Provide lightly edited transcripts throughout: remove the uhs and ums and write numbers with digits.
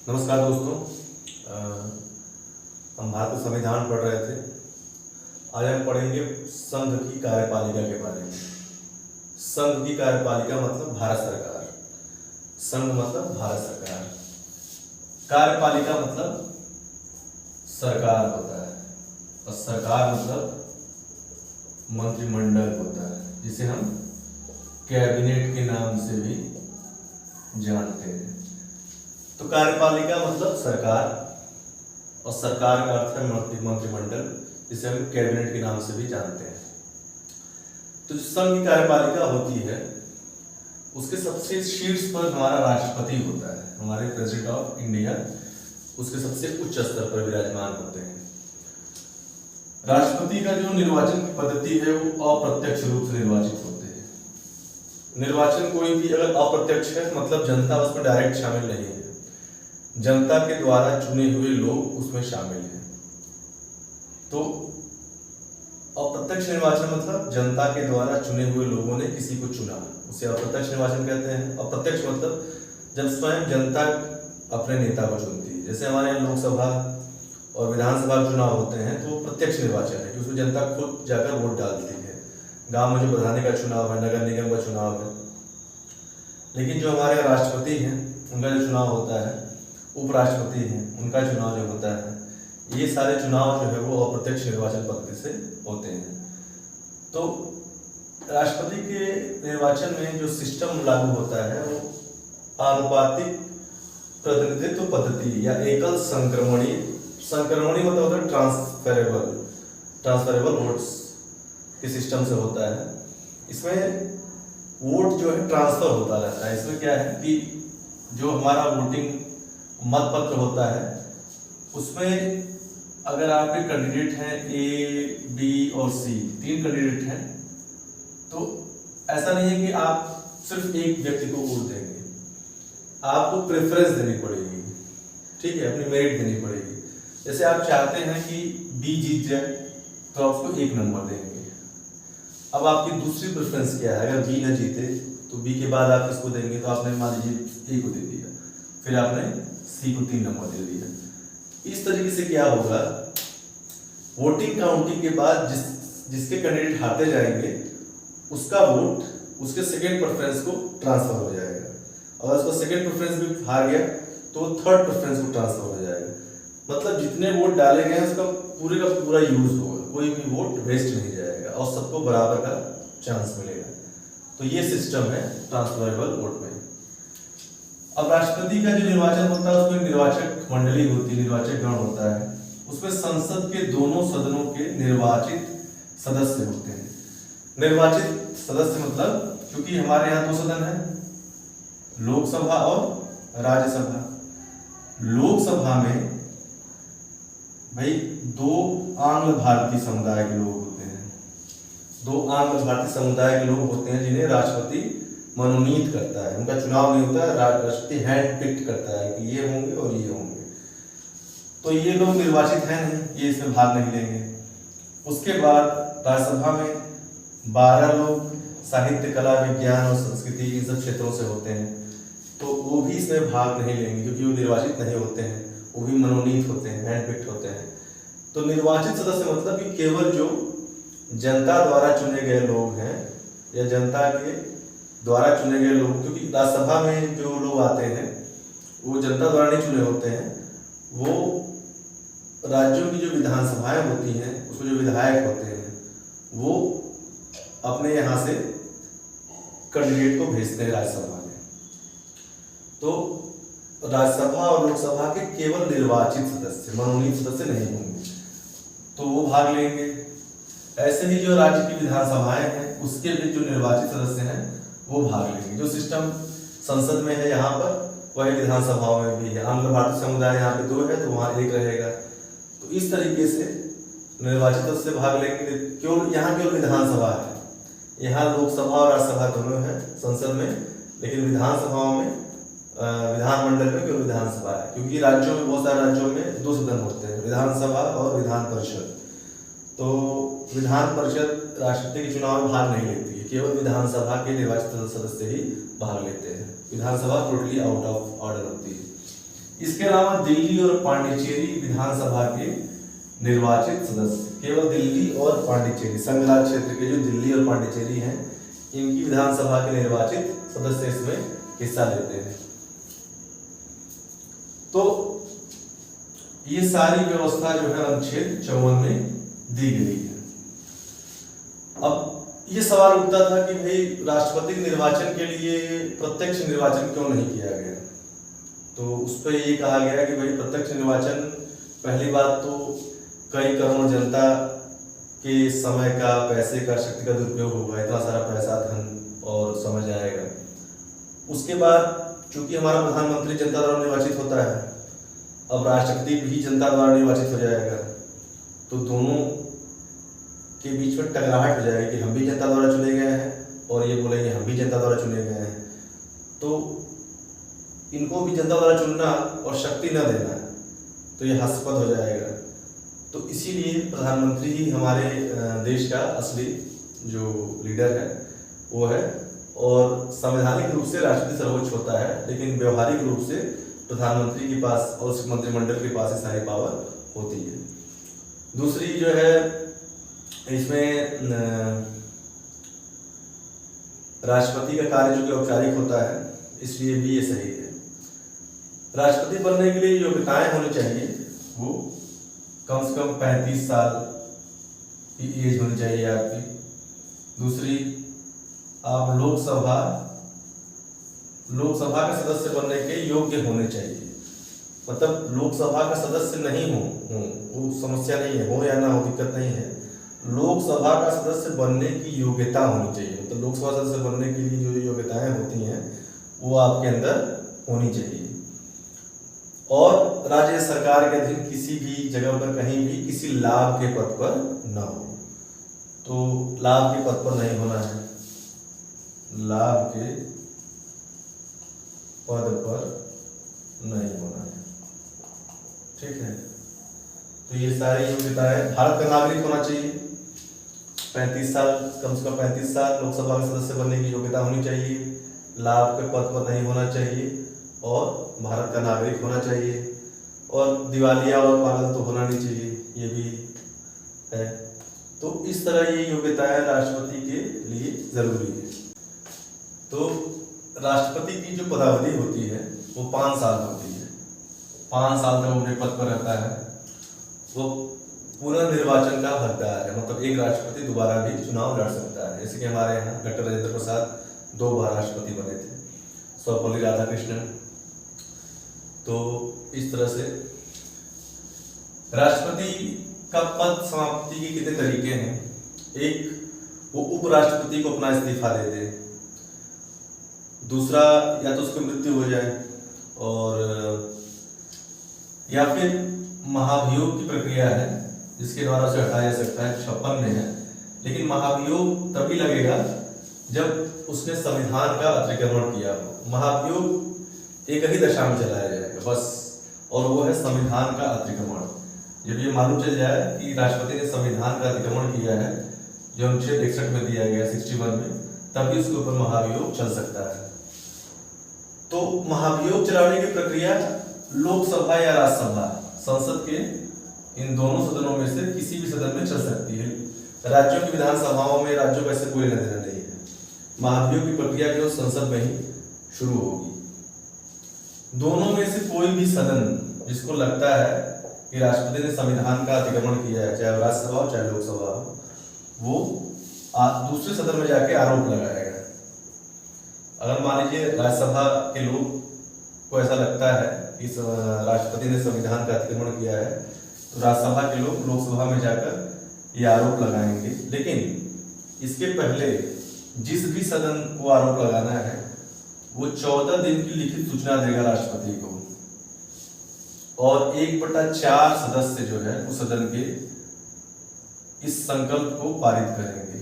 नमस्कार दोस्तों। हम भारत का संविधान पढ़ रहे थे। आज हम पढ़ेंगे संघ की कार्यपालिका के बारे में। संघ की कार्यपालिका मतलब भारत सरकार, संघ मतलब भारत सरकार, कार्यपालिका मतलब सरकार होता है और सरकार मतलब मंत्रिमंडल होता है, जिसे हम कैबिनेट के नाम से भी जानते हैं। तो कार्यपालिका मतलब सरकार और सरकार का अर्थ है मंत्रिमंडल, जिसे हम कैबिनेट के नाम से भी जानते हैं। तो जो संघ की कार्यपालिका होती है उसके सबसे शीर्ष पर हमारा राष्ट्रपति होता है, हमारे प्रेसिडेंट ऑफ इंडिया उसके सबसे उच्च स्तर पर विराजमान होते हैं। राष्ट्रपति का जो निर्वाचन की पद्धति है वो अप्रत्यक्ष रूप से निर्वाचित होते हैं। निर्वाचन कोई भी अगर अप्रत्यक्ष है मतलब जनता उसमें डायरेक्ट शामिल नहीं है, जनता के द्वारा चुने हुए लोग उसमें शामिल हैं। तो अप्रत्यक्ष निर्वाचन मतलब जनता के द्वारा चुने हुए लोगों ने किसी को चुना, उसे अप्रत्यक्ष निर्वाचन कहते हैं। अप्रत्यक्ष मतलब जब स्वयं जनता अपने नेता को चुनती है। जैसे हमारे यहाँ लोकसभा और विधानसभा चुनाव होते हैं तो प्रत्यक्ष निर्वाचन है कि उसमें जनता खुद जाकर वोट डालती है। गांव में जो प्रधानी का चुनाव है, नगर निगम का चुनाव है। लेकिन जो हमारे यहाँ राष्ट्रपति हैं उनका जो चुनाव होता है, उपराष्ट्रपति हैं उनका चुनाव जो होता है, ये सारे चुनाव जो है वो अप्रत्यक्ष निर्वाचन पद्धति से होते हैं। तो राष्ट्रपति के निर्वाचन में जो सिस्टम लागू होता है वो आनुपातिक प्रतिनिधित्व पद्धति या एकल संक्रमणीय मतलब होता है ट्रांसफरेबल वोट्स के सिस्टम से होता है। इसमें वोट जो है ट्रांसफर होता रहता है। इसमें क्या है कि जो हमारा वोटिंग मत पत्र होता है उसमें अगर आपके कैंडिडेट हैं ए, बी और सी, 3 कैंडिडेट हैं, तो ऐसा नहीं है कि आप सिर्फ एक व्यक्ति को वोट देंगे, आपको प्रेफरेंस देनी पड़ेगी, ठीक है, अपनी मेरिट देनी पड़ेगी। जैसे आप चाहते हैं कि बी जीत जाए तो आप उसको 1 नंबर देंगे। अब आपकी दूसरी प्रेफरेंस क्या है, अगर बी न जीते तो बी के बाद आप किसको देंगे, तो आपने मान लीजिए ए को दे दिया, फिर आपने सी को 3 नंबर दे दिया। इस तरीके से क्या होगा, वोटिंग काउंटिंग के बाद जिसके कैंडिडेट हारते जाएंगे उसका वोट उसके सेकेंड प्रेफरेंस को ट्रांसफर हो जाएगा, और उसका सेकेंड प्रेफरेंस भी हार गया तो थर्ड प्रेफरेंस को ट्रांसफर हो जाएगा। मतलब जितने वोट डाले गए हैं उसका पूरे का पूरा यूज होगा, कोई भी वोट वेस्ट नहीं जाएगा और सबको बराबर का चांस मिलेगा। तो ये सिस्टम है ट्रांसफरेबल वोट में। अब राष्ट्रपति का जो निर्वाचन होता है उसमें निर्वाचक मंडली होती है, निर्वाचक गण होता है। उसमें संसद के दोनों सदनों के निर्वाचित सदस्य होते हैं। निर्वाचित सदस्य मतलब क्योंकि हमारे यहाँ 2 सदन हैं, लोकसभा और राज्यसभा। लोकसभा में भाई 2 आंग्ल भारतीय समुदाय के लोग होते हैं, 2 आंग्ल भारतीय समुदाय के लोग होते हैं जिन्हें राष्ट्रपति मनोनीत करता है। उनका चुनाव नहीं होता है, राष्ट्रपति हैंड पिक्ड करता है कि ये होंगे और ये होंगे। तो ये लोग निर्वाचित हैं नहीं, ये इसमें भाग नहीं लेंगे। उसके बाद राज्यसभा में 12 लोग साहित्य, कला, विज्ञान और संस्कृति इन सब क्षेत्रों से होते हैं, तो वो भी इसमें भाग नहीं लेंगे क्योंकि वो निर्वाचित नहीं होते हैं, वो भी मनोनीत होते हैं, हैंड पिक्ड होते हैं। तो निर्वाचित सदस्य मतलब कि केवल जो जनता द्वारा चुने गए लोग हैं या जनता के द्वारा चुने गए लोग, क्योंकि राज्यसभा में जो लोग आते हैं वो जनता द्वारा नहीं चुने होते हैं, वो राज्यों की जो विधानसभाएं होती हैं उसमें जो विधायक होते हैं वो अपने यहाँ से कैंडिडेट को भेजते हैं राज्यसभा में। तो राज्यसभा और लोकसभा के केवल निर्वाचित सदस्य, मनोनीत सदस्य नहीं होंगे, तो वो भाग लेंगे। ऐसे ही जो राज्य की विधानसभाएं हैं उसके भी जो निर्वाचित सदस्य हैं वो भाग लेंगे। जो सिस्टम संसद में है यहाँ पर वही विधानसभाओं में भी है। आंग्ल भारतीय समुदाय यहाँ पे 2 है तो वहाँ 1 रहेगा। तो इस तरीके से निर्वाचित सदस्य भाग लेंगे। क्यों यहाँ केवल विधानसभा है, यहाँ लोकसभा और राज्यसभा दोनों है संसद में, लेकिन विधानसभाओं में विधानमंडल में केवल विधानसभा है, क्योंकि राज्यों में बहुत सारे राज्यों में 2 सदन होते हैं, विधानसभा और विधान परिषद। तो विधान परिषद राष्ट्रपति के चुनाव में भाग नहीं लेती है, केवल विधानसभा के निर्वाचित सदस्य ही भाग लेते हैं। विधानसभा टोटली आउट ऑफ ऑर्डर होती है। इसके अलावा दिल्ली और पांडिचेरी विधानसभा के निर्वाचित सदस्य, केवल दिल्ली और पांडिचेरी संघ राज क्षेत्र के जो दिल्ली और पांडिचेरी हैं, इनकी विधानसभा के निर्वाचित सदस्य इसमें हिस्सा लेते हैं। तो ये सारी व्यवस्था जो है अनुच्छेद 54 में दी गई है। अब ये सवाल उठता था कि भाई राष्ट्रपति के निर्वाचन के लिए प्रत्यक्ष निर्वाचन क्यों नहीं किया गया। तो उस पर ये कहा गया कि भाई प्रत्यक्ष निर्वाचन, पहली बात तो कई करोड़ जनता के समय का, पैसे का, शक्ति का दुरुपयोग होगा, इतना सारा पैसा, धन और समय जाएगा। उसके बाद चूंकि हमारा प्रधानमंत्री जनता द्वारा निर्वाचित होता है, अब राष्ट्रपति भी जनता द्वारा निर्वाचित हो जाएगा, तो दोनों के बीच में टकराहट हो जाएगी कि हम भी जनता द्वारा चुने गए हैं और ये बोलेंगे हम भी जनता द्वारा चुने गए हैं। तो इनको भी जनता द्वारा चुनना और शक्ति न देना, तो ये हास्यास्पद हो जाएगा। तो इसीलिए प्रधानमंत्री ही हमारे देश का असली जो लीडर है वो है, और संवैधानिक रूप से राष्ट्रपति सर्वोच्च होता है, लेकिन व्यवहारिक रूप से प्रधानमंत्री के पास और उसके मंत्रिमंडल के पास ये सारी पावर होती है। दूसरी जो है, इसमें राष्ट्रपति का कार्य जो कि औपचारिक होता है, इसलिए भी ये सही है। राष्ट्रपति बनने के लिए योग्यताएं होनी चाहिए, वो कम से कम 35 साल की एज होनी चाहिए आपकी। दूसरी, आप लोकसभा के सदस्य बनने के योग्य होने चाहिए। मतलब लोकसभा का सदस्य नहीं हो वो समस्या नहीं है, हो या ना हो दिक्कत नहीं है। लोकसभा का सदस्य बनने की योग्यता होनी चाहिए। मतलब लोकसभा सदस्य बनने के लिए जो योग्यताएं होती हैं वो आपके अंदर होनी चाहिए। और राज्य सरकार के अधीन किसी भी जगह पर कहीं भी किसी लाभ के पद पर न हो। तो लाभ के पद पर नहीं होना है, लाभ के पद पर नहीं होना है, ठीक है। तो ये सारी योग्यताएं, भारत का नागरिक होना चाहिए, 35 साल, कम से कम 35 साल लोकसभा के सदस्य बनने की योग्यता होनी चाहिए, लाभ के पद पर नहीं होना चाहिए और भारत का नागरिक होना चाहिए, और दिवालिया और पागल तो होना नहीं चाहिए, ये भी है। तो इस तरह ये योग्यताएं राष्ट्रपति के लिए जरूरी है। तो राष्ट्रपति की जो पदावधि होती है वो 5 साल होती है। 5 साल तक वो अपने पद पर रहता है। वो पुनर्निर्वाचन का हकदार है, मतलब एक राष्ट्रपति दोबारा भी चुनाव लड़ सकता है। जैसे कि हमारे यहाँ डॉक्टर राजेंद्र प्रसाद 2 बार राष्ट्रपति बने थे, सर्वपल्ली राधाकृष्णन। तो इस तरह से राष्ट्रपति का पद समाप्ति के कितने तरीके हैं। एक, वो उपराष्ट्रपति को अपना इस्तीफा दे दे। दूसरा, या तो उसकी मृत्यु हो जाए, और या फिर महाभियोग की प्रक्रिया है जिसके द्वारा उसे हटाया जा सकता है, 56 में है। लेकिन महाभियोग तभी लगेगा जब उसने संविधान का अतिक्रमण किया हो। महाभियोग एक ही दशा में चलाया जाएगा बस, और वो है संविधान का अतिक्रमण। जब ये मालूम चल जाए कि राष्ट्रपति ने संविधान का अतिक्रमण किया है जो अनुच्छेद 61 में दिया गया, 61 में, तभी उसके ऊपर महाभियोग चल सकता है। तो महाभियोग चलाने की प्रक्रिया लोकसभा या राज्यसभा, संसद के इन दोनों सदनों में से किसी भी सदन में चल सकती है। राज्यों की विधानसभाओं में राज्यों का ऐसे कोई लेना देना नहीं है। महाभियोग की प्रक्रिया केवल संसद में ही शुरू होगी। दोनों में से कोई भी सदन जिसको लगता है कि राष्ट्रपति ने संविधान का अतिक्रमण किया है, चाहे राज्यसभा हो चाहे लोकसभा हो, वो दूसरे सदन में जाके आरोप लगाएगा। अगर मान लीजिए राज्यसभा के लोग को ऐसा लगता है कि राष्ट्रपति ने संविधान का अतिक्रमण किया है, तो राज्यसभा के लोग लोकसभा में जाकर ये आरोप लगाएंगे। लेकिन इसके पहले जिस भी सदन को आरोप लगाना है वो 14 दिन की लिखित सूचना देगा राष्ट्रपति को, और 1/4 सदस्य जो है उस सदन के इस संकल्प को पारित करेंगे।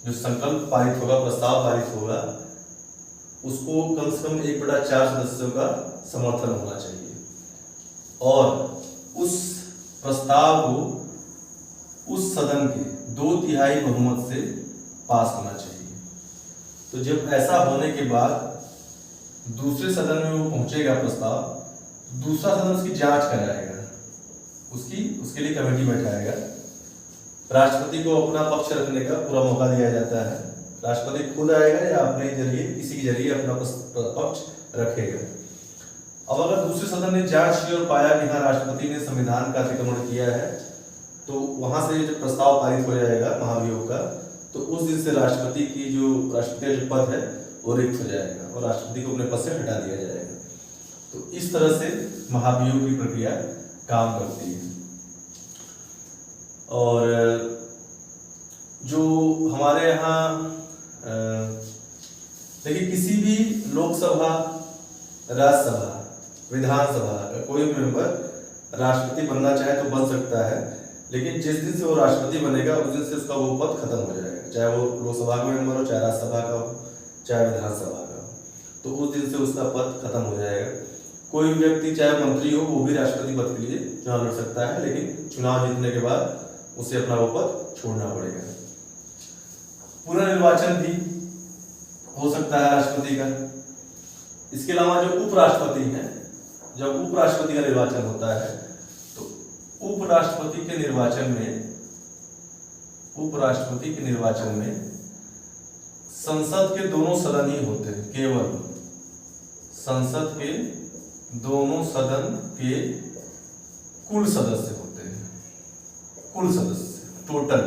जो संकल्प पारित होगा, प्रस्ताव पारित होगा, उसको कम से कम 1/4 सदस्यों का समर्थन होना चाहिए, और उस प्रस्ताव को उस सदन के 2/3 बहुमत से पास होना चाहिए। तो जब ऐसा होने के बाद दूसरे सदन में वो पहुंचेगा प्रस्ताव, दूसरा सदन उसकी जांच कराएगा, उसके लिए कमेटी बैठाएगा। राष्ट्रपति को अपना पक्ष रखने का पूरा मौका दिया जाता है। राष्ट्रपति खुद आएगा या अपने जरिए, किसी के जरिए अपना पक्ष रखेगा। अब अगर दूसरे सदन ने जांच की और पाया कि हाँ राष्ट्रपति ने संविधान का अतिक्रमण किया है, तो वहां से जब प्रस्ताव पारित हो जाएगा महाभियोग का, तो उस दिन से राष्ट्रपति का जो पद है वो रिक्त हो जाएगा और राष्ट्रपति को अपने पद से हटा दिया जाएगा। तो इस तरह से महाभियोग की प्रक्रिया काम करती है। और जो हमारे यहाँ देखिए, किसी भी लोकसभा, राज्यसभा, विधानसभा का कोई भी मेंबर राष्ट्रपति बनना चाहे तो बन सकता है, लेकिन जिस दिन से वो राष्ट्रपति बनेगा उस दिन से उसका वो पद खत्म हो जाएगा, चाहे वो लोकसभा का मेंबर हो, चाहे राज्यसभा का हो, चाहे विधानसभा का हो, तो उस दिन से उसका पद खत्म हो जाएगा। कोई भी व्यक्ति चाहे मंत्री हो वो भी राष्ट्रपति पद के लिए चुनाव लड़ सकता है, लेकिन चुनाव जीतने के बाद उसे अपना वो पद छोड़ना पड़ेगा। पुनर्निर्वाचन भी हो सकता है राष्ट्रपति का। इसके अलावा जो उपराष्ट्रपति हैं, जब उपराष्ट्रपति का निर्वाचन होता है तो उपराष्ट्रपति के निर्वाचन में संसद के दोनों सदन ही होते हैं, केवल संसद के दोनों सदन के कुल सदस्य होते हैं, कुल सदस्य टोटल।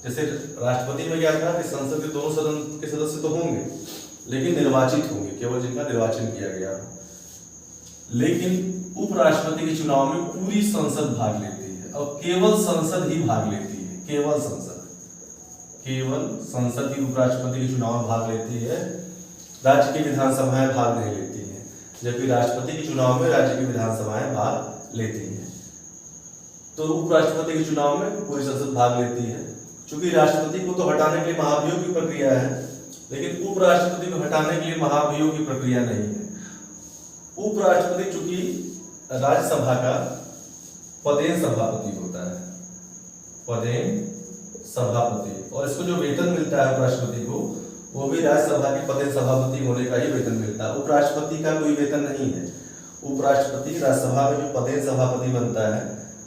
जैसे राष्ट्रपति में क्या था कि संसद के दोनों सदन के सदस्य तो होंगे लेकिन निर्वाचित होंगे, केवल जिनका निर्वाचन किया गया। लेकिन उपराष्ट्रपति के चुनाव में पूरी संसद भाग लेती है और केवल संसद ही भाग लेती है, केवल संसद ही उपराष्ट्रपति के चुनाव में भाग लेती है। राज्य की विधानसभाएं भाग नहीं लेती हैं, जबकि राष्ट्रपति के चुनाव में राज्य की विधानसभाएं भाग लेती हैं। तो उपराष्ट्रपति के चुनाव में पूरी संसद भाग लेती है। चूंकि राष्ट्रपति को तो हटाने के लिए महाभियोग की प्रक्रिया है, लेकिन उपराष्ट्रपति को हटाने के लिए महाभियोग की प्रक्रिया नहीं है। उपराष्ट्रपति चूंकि राज्यसभा का पदेन सभापति होता है, पदेन सभापति, और इसको जो वेतन मिलता है उपराष्ट्रपति को, वो भी राज्यसभा के पदेन सभापति होने का ही वेतन मिलता है। उपराष्ट्रपति का कोई वेतन नहीं है। उपराष्ट्रपति राज्यसभा में जो पदेन सभापति बनता है,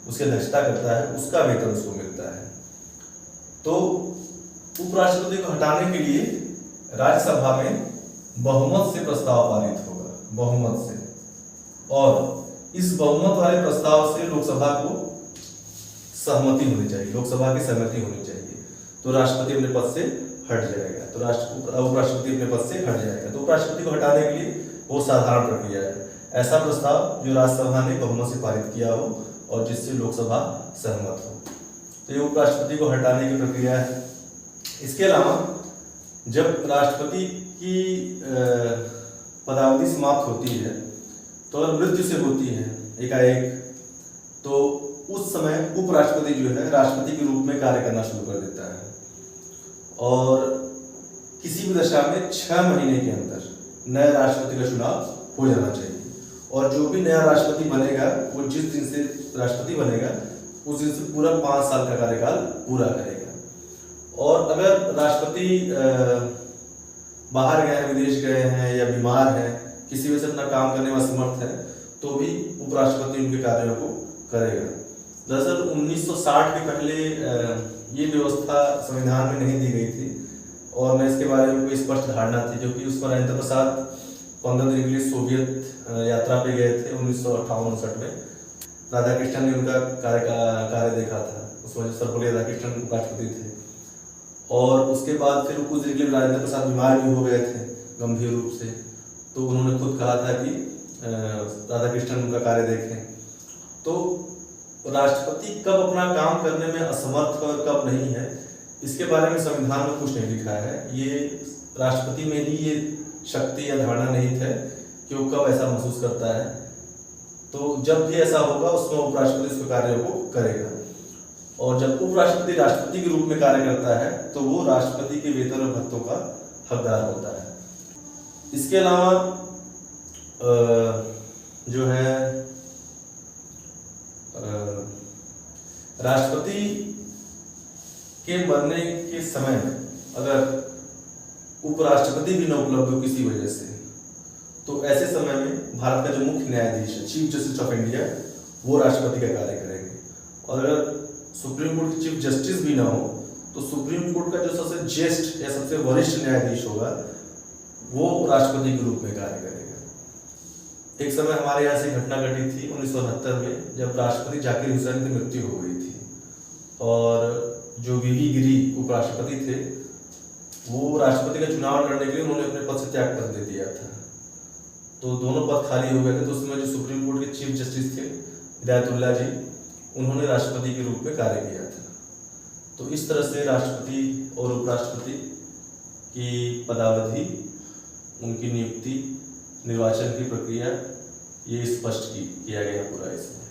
उसकी अध्यक्षता करता है, उसका वेतन उसको मिलता है। तो उपराष्ट्रपति को हटाने के लिए राज्यसभा में बहुमत से प्रस्ताव पारित होगा, बहुमत से, और इस बहुमत वाले प्रस्ताव से लोकसभा को सहमति होनी चाहिए, लोकसभा की सहमति होनी चाहिए। तो राष्ट्रपति अपने पद से हट जाएगा, तो उपराष्ट्रपति अपने पद से हट जाएगा। तो उपराष्ट्रपति को हटाने के लिए वो साधारण प्रक्रिया है, ऐसा प्रस्ताव जो राज्यसभा ने बहुमत से पारित किया हो और जिससे लोकसभा सहमत हो। तो ये उपराष्ट्रपति को हटाने की प्रक्रिया है। इसके अलावा जब राष्ट्रपति की पदावधि समाप्त होती है तो अगर मृत्यु से होती है एकाएक, तो उस समय उपराष्ट्रपति जो है राष्ट्रपति के रूप में कार्य करना शुरू कर देता है और किसी भी दशा में 6 महीने के अंदर नए राष्ट्रपति का चुनाव हो जाना चाहिए। और जो भी नया राष्ट्रपति बनेगा वो जिस दिन से राष्ट्रपति बनेगा उस दिन से पूरा 5 साल का कार्यकाल पूरा करेगा। और अगर राष्ट्रपति बाहर गए हैं, विदेश गए हैं या बीमार हैं, किसी वजह से अपना काम करने में असमर्थ है, तो भी उपराष्ट्रपति उनके कार्यों को करेगा। दरअसल 1960 के पहले ये व्यवस्था संविधान में नहीं दी गई थी और न इसके बारे में कोई स्पष्ट धारणा थी, क्योंकि उस पर राजेंद्र प्रसाद 15 दिन के लिए सोवियत यात्रा पे गए थे 1958-59 में। राधाकृष्णन ने उनका कार्य देखा था, उस वजह सर्वपल्ली राधाकृष्णन राष्ट्रपति थे। और उसके बाद फिर कुछ दिन के लिए राजेंद्र प्रसाद बीमार भी हो गए थे गंभीर रूप से, तो उन्होंने खुद कहा था कि राधाकृष्णन उनका कार्य देखें। तो राष्ट्रपति कब अपना काम करने में असमर्थ और कब नहीं है, इसके बारे में संविधान में कुछ नहीं लिखा है। ये राष्ट्रपति में ही ये शक्ति या धारणा नहीं है कि वो कब ऐसा महसूस करता है। तो जब भी ऐसा होगा उसमें उपराष्ट्रपति उसके कार्यों को करेगा। और जब उपराष्ट्रपति राष्ट्रपति के रूप में कार्य करता है तो वो राष्ट्रपति के वेतन और भत्तों का हकदार होता है। इसके अलावा जो है राष्ट्रपति के मरने के समय अगर उपराष्ट्रपति भी न उपलब्ध हो किसी वजह से, तो ऐसे समय में भारत का जो मुख्य न्यायाधीश है, चीफ जस्टिस ऑफ इंडिया, वो राष्ट्रपति का कार्य करेंगे। और अगर सुप्रीम कोर्ट के चीफ जस्टिस भी ना हो तो सुप्रीम कोर्ट का जो सबसे ज्येष्ठ या सबसे वरिष्ठ न्यायाधीश होगा वो राष्ट्रपति के रूप में कार्य करेगा। एक समय हमारे यहाँ से घटना घटी थी 1969 में, जब राष्ट्रपति जाकिर हुसैन की मृत्यु हो गई थी और जो वीवी गिरी उपराष्ट्रपति थे वो राष्ट्रपति का चुनाव लड़ने के लिए उन्होंने अपने पद से त्याग कर दे दिया था। तो दोनों पद खाली हो गए थे। तो उस समय जो सुप्रीम कोर्ट के चीफ जस्टिस थे हिदायतुल्ला जी, उन्होंने राष्ट्रपति के रूप में कार्य किया था। तो इस तरह से राष्ट्रपति और उपराष्ट्रपति की पदावधि, उनकी नियुक्ति, निर्वाचन की प्रक्रिया ये स्पष्ट किया गया पूरा इसमें।